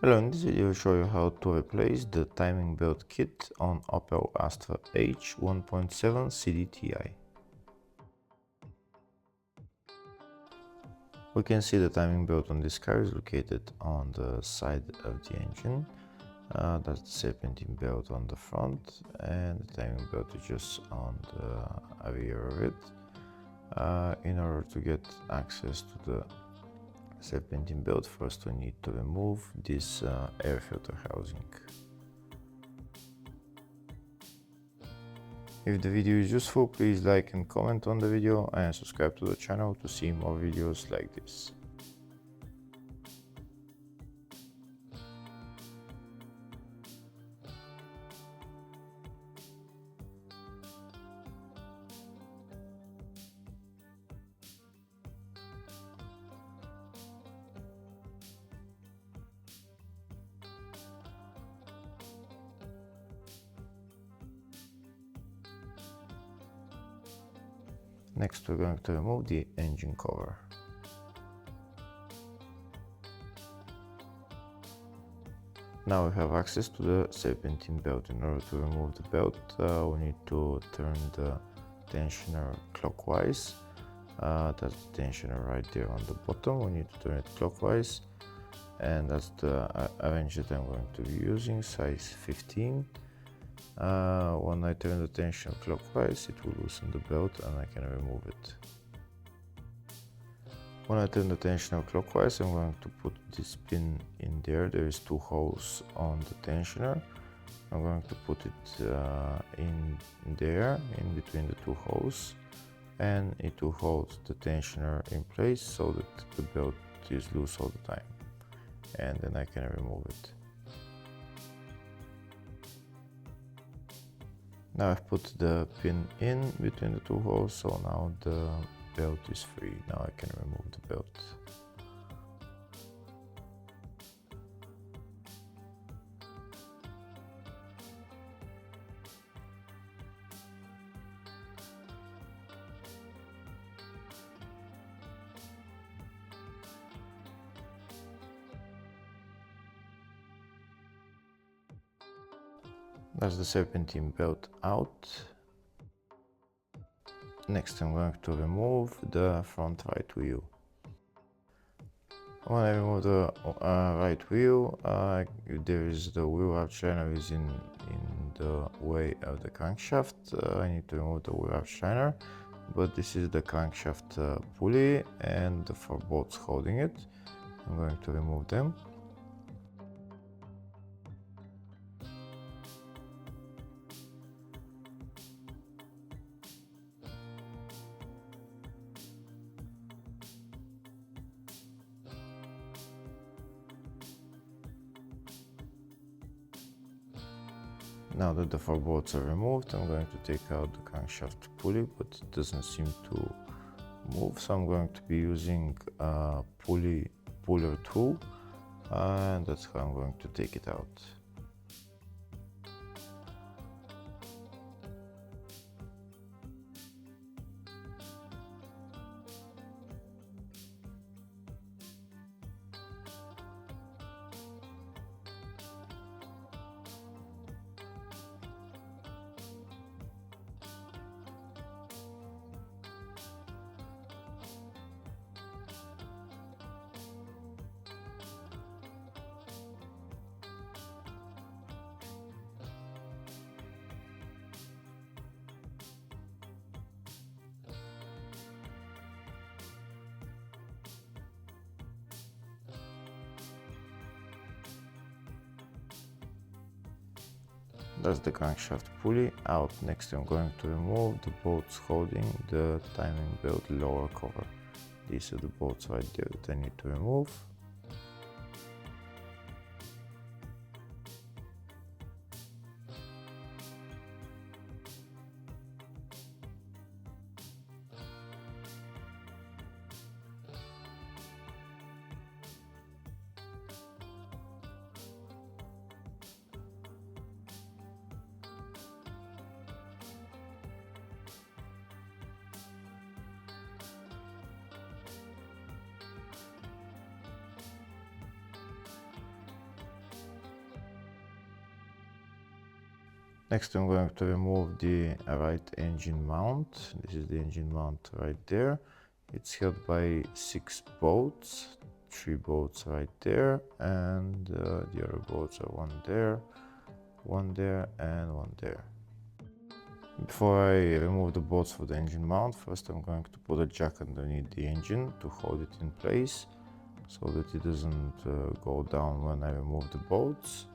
Hello, in this video I'll show you how to replace the timing belt kit on Opel Astra H 1.7 CDTI. We can see the timing belt on this car is located on the side of the engine. That's the serpentine belt on the front, and the timing belt is just on the rear of it. In order to get access to the serpentine belt, first we need to remove this air filter housing. If the video is useful, please like and comment on the video and subscribe to the channel to see more videos like this. Next, we're going to remove the engine cover. Now we have access to the serpentine belt. In order to remove the belt, we need to turn the tensioner clockwise. That's the tensioner right there on the bottom. We need to turn it clockwise, and that's the wrench that I'm going to be using, size 15. When I turn the tension clockwise, it will loosen the belt and I can remove it. When I turn the tensioner clockwise, I'm going to put this pin in there. There is two holes on the tensioner. I'm going to put it in there, in between the two holes, and it will hold the tensioner in place so that the belt is loose all the time. And then I can remove it. Now I've put the pin in between the two holes, so now the belt is free. Now I can remove the belt. That's the serpentine belt out. Next, I'm going to remove the front right wheel. When I remove the right wheel, there is the wheel arch shiner is in the way of the crankshaft. I need to remove the wheel arch shiner, but this is the crankshaft pulley and the four bolts holding it. I'm going to remove them. Now that the four bolts are removed, I'm going to take out the crankshaft pulley, but it doesn't seem to move, so I'm going to be using a puller tool, and that's how I'm going to take it out. That's the crankshaft pulley out. Next, I'm going to remove the bolts holding the timing belt lower cover. These are the bolts right there that I need to remove. Next I'm going to remove the right engine mount. This is the engine mount right there. It's held by 6 bolts, 3 bolts right there, and the other bolts are one there, and one there. Before I remove the bolts for the engine mount, first I'm going to put a jack underneath the engine to hold it in place so that it doesn't go down when I remove the bolts.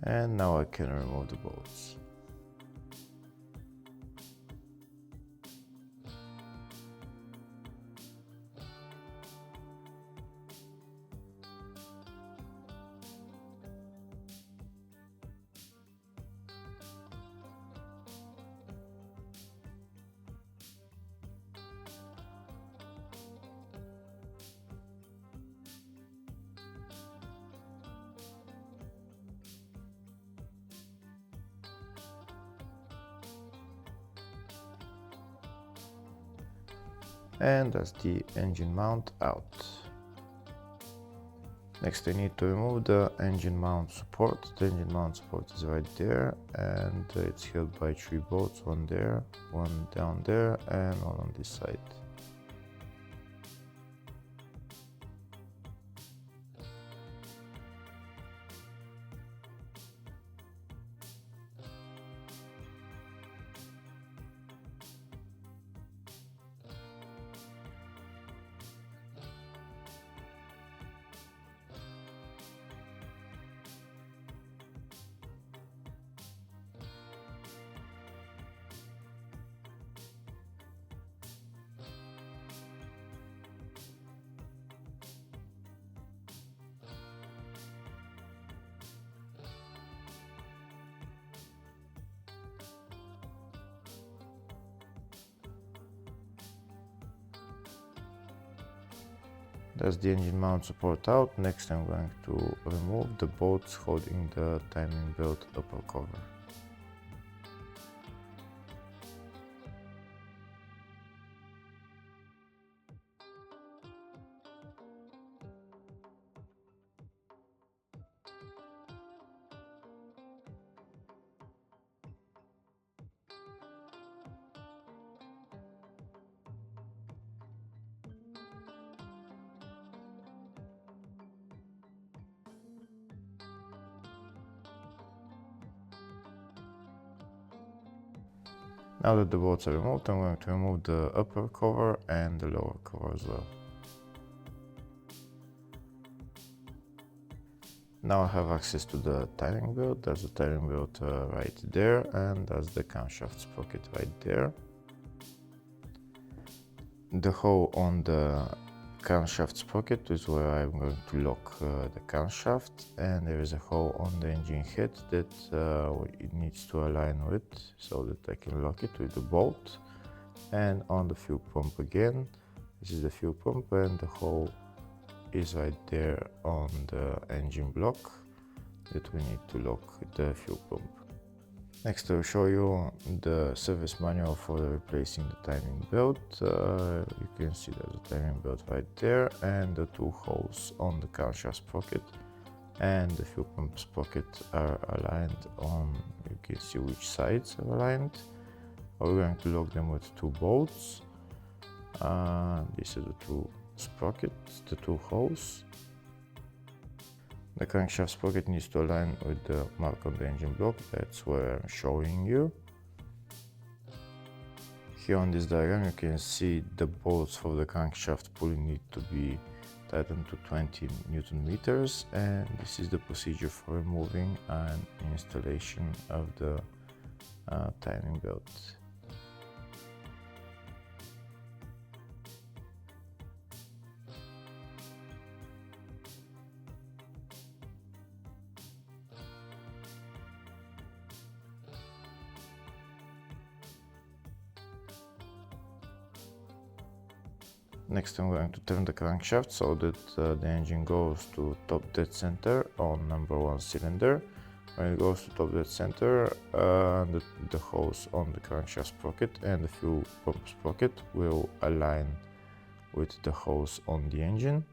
And now I can remove the bolts. And that's the engine mount out. Next I need to remove the engine mount support. The engine mount support is right there, and it's held by 3 bolts, one there, one down there, and one on this side. That's the engine mount support out. Next I'm going to remove the bolts holding the timing belt upper cover. Now that the bolts are removed, I'm going to remove the upper cover and the lower cover as well. Now I have access to the timing belt. There's a timing belt right there, and that's the crankshaft sprocket right there. The hole on the crankshaft sprocket is where I'm going to lock the crankshaft, and there is a hole on the engine head that it needs to align with so that I can lock it with the bolt. And on the fuel pump again, this is the fuel pump, and the hole is right there on the engine block that we need to lock the fuel pump. Next I'll show you the service manual for replacing the timing belt. You can see there's a timing belt right there, and the 2 holes on the crankshaft sprocket and the fuel pump sprocket are aligned on, you can see which sides are aligned. We're going to lock them with 2 bolts. These are the 2 sprockets, the 2 holes. The crankshaft sprocket needs to align with the mark on the engine block. That's where I'm showing you. Here on this diagram you can see the bolts for the crankshaft pulley need to be tightened to 20 Newton meters, and this is the procedure for removing and installation of the timing belt. Next I'm going to turn the crankshaft so that the engine goes to top dead center on number 1 cylinder. When it goes to top dead center, the hose on the crankshaft sprocket and the fuel pump sprocket will align with the hose on the engine.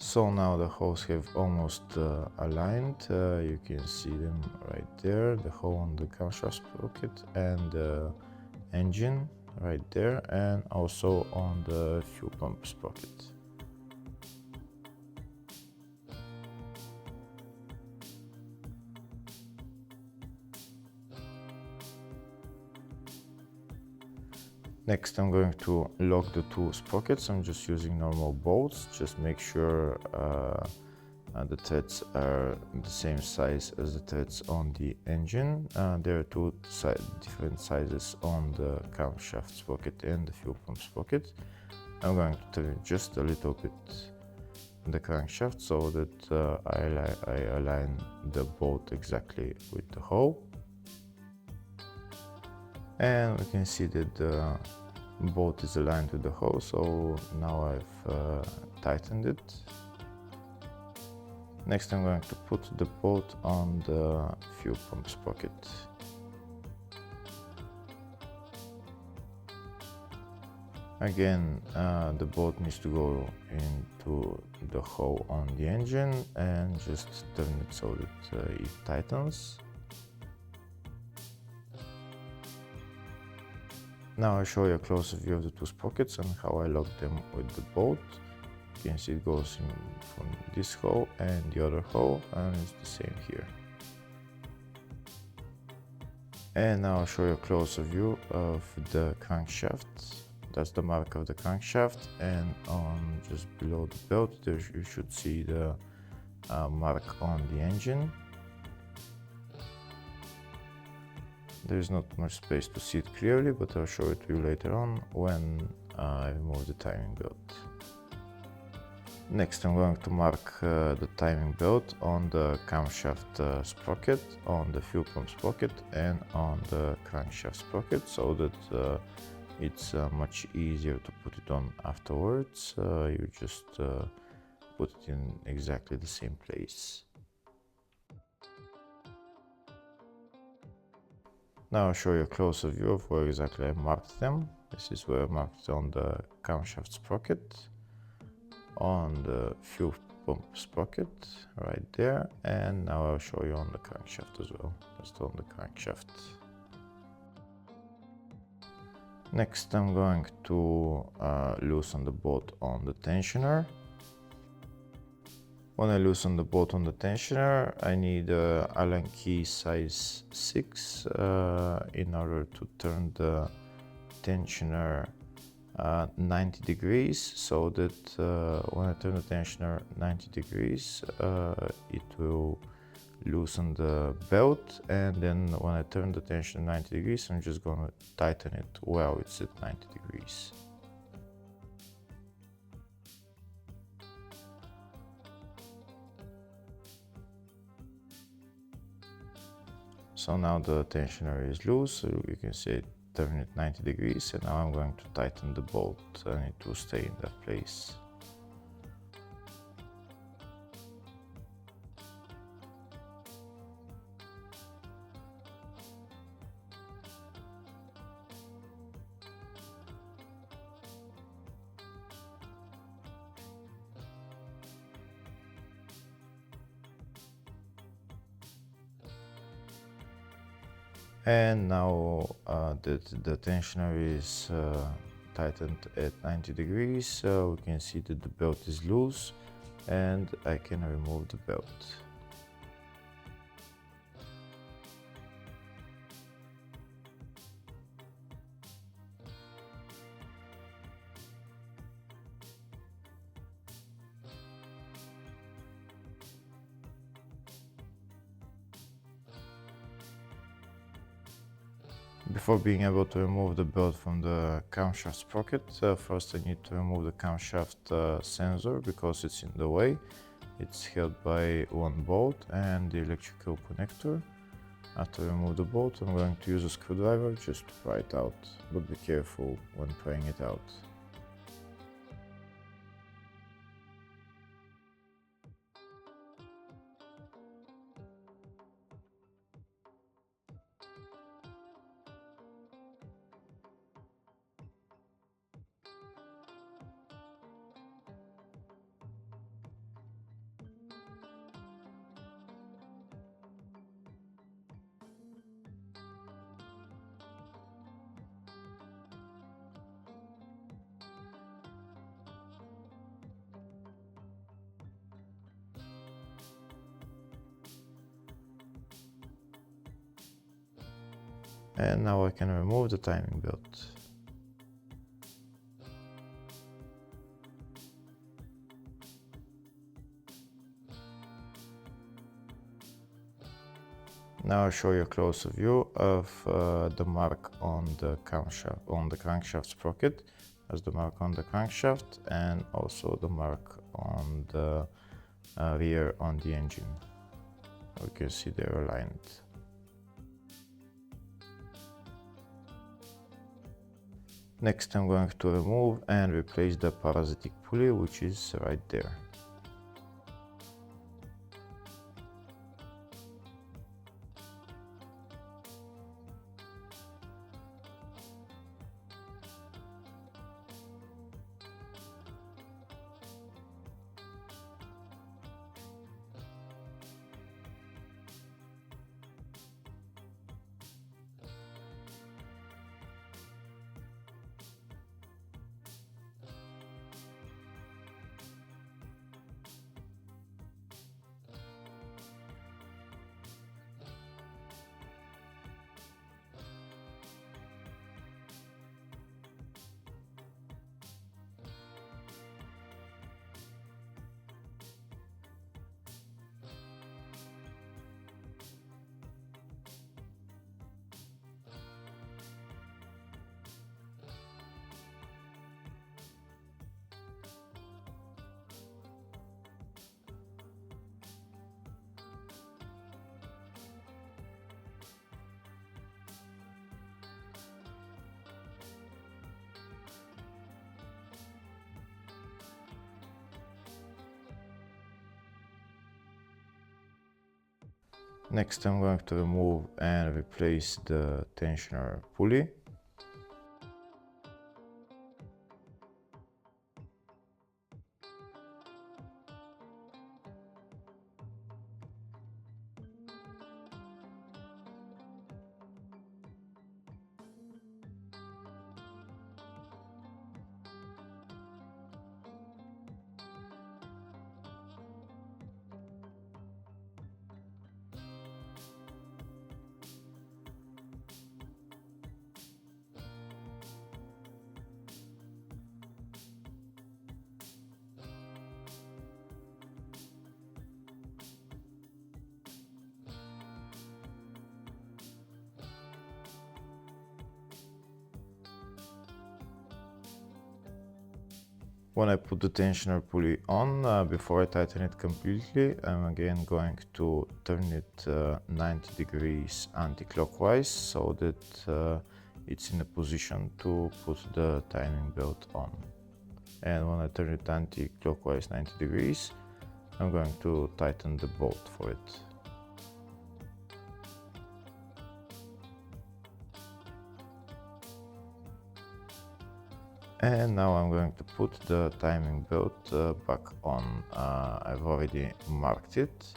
So now the hose have almost aligned. You can see them right there, the hole on the crankshaft sprocket and the engine right there, and also on the fuel pump sprocket. Next, I'm going to lock the two sprockets. I'm just using normal bolts. Just make sure the threads are the same size as the threads on the engine. There are two different sizes on the crankshaft sprocket and the fuel pump sprocket. I'm going to turn just a little bit the crankshaft so that I align the bolt exactly with the hole. And we can see that the bolt is aligned with the hole, so now I've tightened it. Next, I'm going to put the bolt on the fuel pump sprocket. Again, the bolt needs to go into the hole on the engine and just turn it so that it tightens. Now I'll show you a closer view of the two sprockets and how I lock them with the bolt. You can see it goes in from this hole and the other hole, and it's the same here. And now I'll show you a closer view of the crankshaft. That's the mark of the crankshaft, and on just below the belt there you should see the mark on the engine. There's not much space to see it clearly, but I'll show it to you later on when I remove the timing belt. Next, I'm going to mark the timing belt on the camshaft sprocket, on the fuel pump sprocket, and on the crankshaft sprocket, so that it's much easier to put it on afterwards. You just put it in exactly the same place. Now I'll show you a closer view of where exactly I marked them. This is where I marked on the camshaft sprocket, on the fuel pump sprocket right there, and now I'll show you on the crankshaft as well, just on the crankshaft. Next, I'm going to loosen the bolt on the tensioner. When I loosen the bolt on the tensioner, I need a Allen key size 6 in order to turn the tensioner 90 degrees, so that when I turn the tensioner 90 degrees, it will loosen the belt, and then when I turn the tensioner 90 degrees, I'm just going to tighten it while it's at 90 degrees. So now the tensioner is loose, so you can see it turn it 90 degrees, and now I'm going to tighten the bolt and it will stay in that place. And now that the tensioner is tightened at 90 degrees, we can see that the belt is loose and I can remove the belt. Before being able to remove the belt from the crankshaft sprocket, first I need to remove the crankshaft sensor because it's in the way. It's held by one bolt and the electrical connector. After I remove the bolt, I'm going to use a screwdriver just to pry it out, but be careful when prying it out. And now I can remove the timing belt. Now I'll show you a closer view of the mark on the crankshaft sprocket. There's the mark on the crankshaft and also the mark on the rear on the engine. You can see they're aligned. Next I'm going to remove and replace the parasitic pulley, which is right there. Next I'm going to remove and replace the tensioner pulley. When I put the tensioner pulley on, before I tighten it completely, I'm again going to turn it 90 degrees anti-clockwise so that it's in a position to put the timing belt on. And when I turn it anti-clockwise 90 degrees, I'm going to tighten the bolt for it. And now I'm going to put the timing belt back on. I've already marked it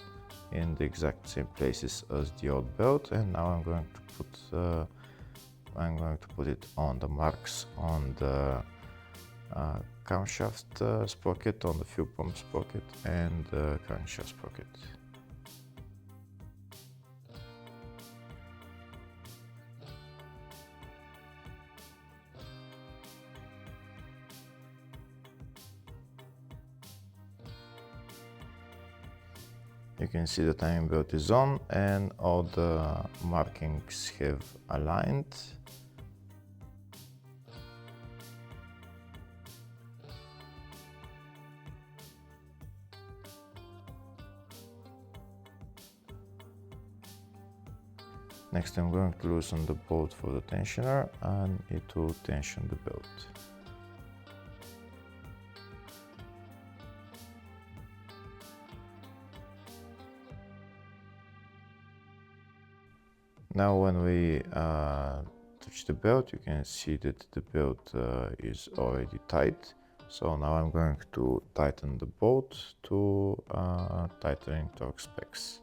in the exact same places as the old belt, and now I'm going to put it on the marks on the camshaft sprocket, on the fuel pump sprocket, and the crankshaft sprocket. You can see the timing belt is on and all the markings have aligned. Next I'm going to loosen the bolt for the tensioner and it will tension the belt. Now when we touch the belt, you can see that the belt is already tight. So now I'm going to tighten the bolt to tightening torque specs.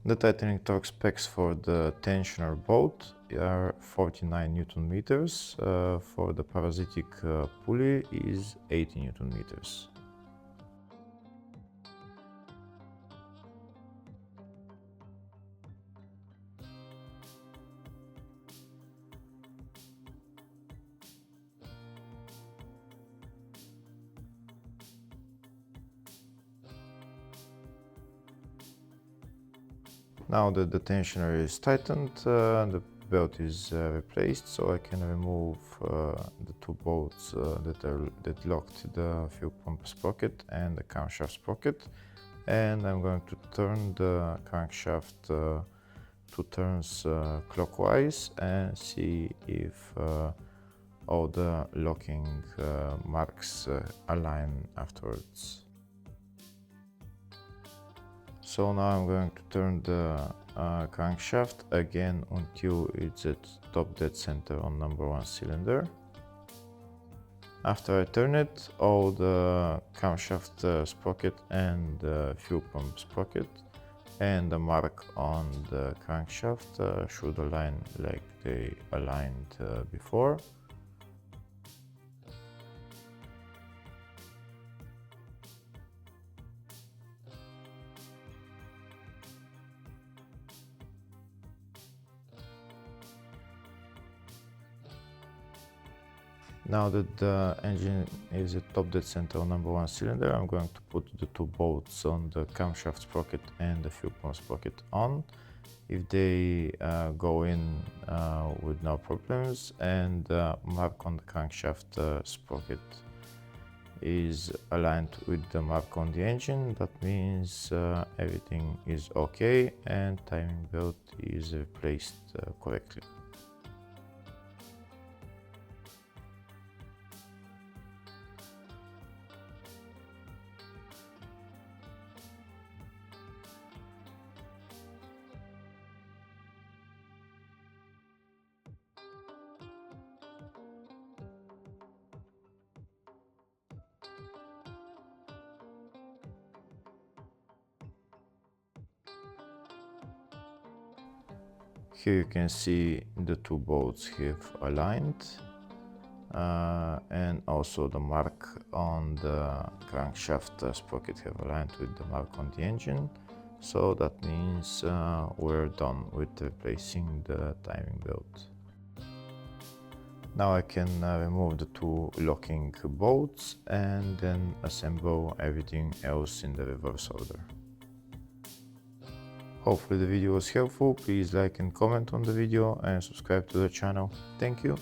The tightening torque specs for the tensioner bolt are 49 Newton meters. For the parasitic pulley is 80 Newton meters. Now that the tensioner is tightened, the belt is replaced, so I can remove the two bolts that locked the fuel pump sprocket and the crankshaft sprocket, and I'm going to turn the crankshaft 2 turns clockwise and see if all the locking marks align afterwards. So now I'm going to turn the crankshaft again until it's at top dead center on number 1 cylinder. After I turn it, all the crankshaft sprocket and the fuel pump sprocket and the mark on the crankshaft should align like they aligned before. Now that the engine is at top dead center on number 1 cylinder, I'm going to put the 2 bolts on the crankshaft sprocket and the fuel pump sprocket on. If they go in with no problems and the mark on the crankshaft sprocket is aligned with the mark on the engine, that means everything is okay and timing belt is replaced correctly. Here you can see the 2 bolts have aligned and also the mark on the crankshaft sprocket have aligned with the mark on the engine. So that means we're done with replacing the timing belt. Now I can remove the 2 locking bolts and then assemble everything else in the reverse order. Hopefully the video was helpful. Please like and comment on the video and subscribe to the channel. Thank you.